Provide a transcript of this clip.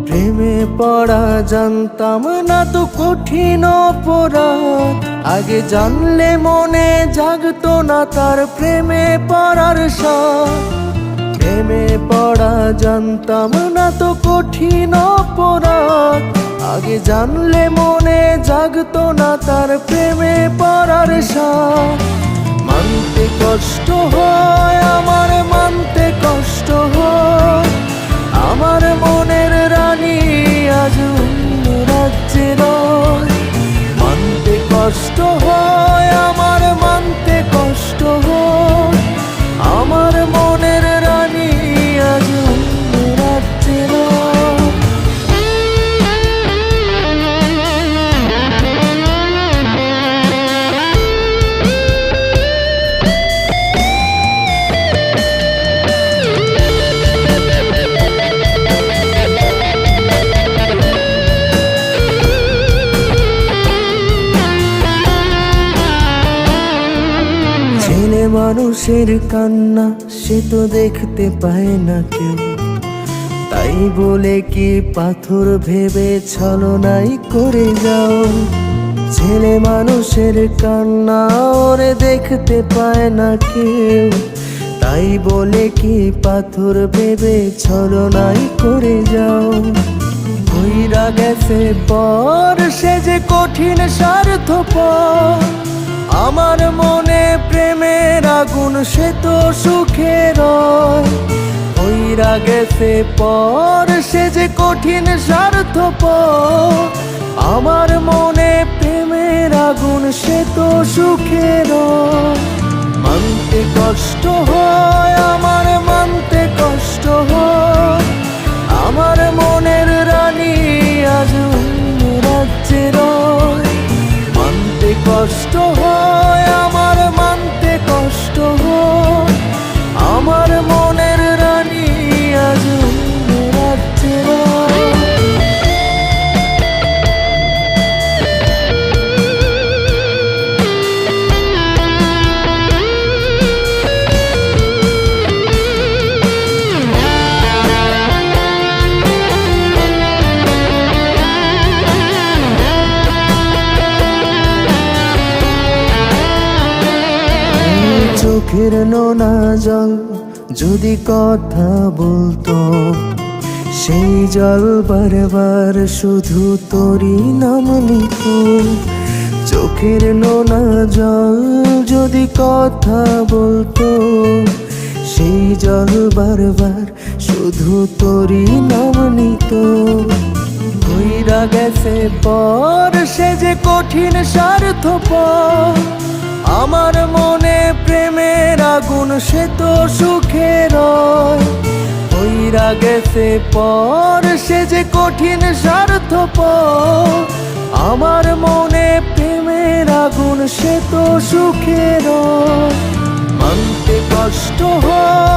প্রেমে পড়া জানতাম না তো কঠিন অপরাধ, আগে জানলে মনে জাগতো না তার প্রেমে পড়ার স্বাদ। প্রেমে পড়া জানতাম না তো কঠিন অপরাধ, আগে জানলে মনে জাগতো না তার প্রেমে পড়ার স্বাদ। মানতে কষ্ট হয় আমার, মানতে কষ্ট হয়, আমার মনের রানী আজ অন্য রাজ্যে রয়। মানতে কষ্ট হয় আমার, মানতে কষ্ট হয়, আমার মনের রানী আজ অন্য রাজ্যে রয়। ছেলে মানুষের কান্না সে তো দেখতে পায় না কেউ, তাই বলে কি পাথর ভেবে ছলনাই করে যাও। ছেলে মানুষের কান্না ওরে দেখতে পায় না কেউ, তাই বলে কি পাথর ভেবে ছলনাই করে যাও। কইরা গেছে পর সে যে কঠিন স্বার্থপর, আমার মনে প্রেমের আগুন সে তো সুখে রয়। কইরা গেছে পর সে যে কঠিন স্বার্থপর, আমার মনে প্রেমের আগুন সে তো সুখে রয়। মানতে কষ্ট হয় আমার, মানতে কষ্ট হয়, আমার মনের রানী আজ অন্য রাজ্যে রয়। মানতে কষ্ট হয় আমার, মানতে কষ্ট হয়, আমার মনের রানী আজ অন্য রাজ্যে রয়। চোখের নোনা জল যদি কথা বলতো, সেই জল বারবার শুধু তোরই নাম নিত। চোখের নোনা জল যদি কথা বলতো, সেই জল বারবার শুধু তোরই নাম নিত। কইরা গেছে পর সে যে কঠিন স্বার্থপর, আমার মনে প্রেমের আগুন সে তো সুখে রয়। কইরা গেছে পর সে যে কঠিন স্বার্থপর, আমার মনে প্রেমের আগুন সে তো সুখে রয়। মানতে কষ্ট হয়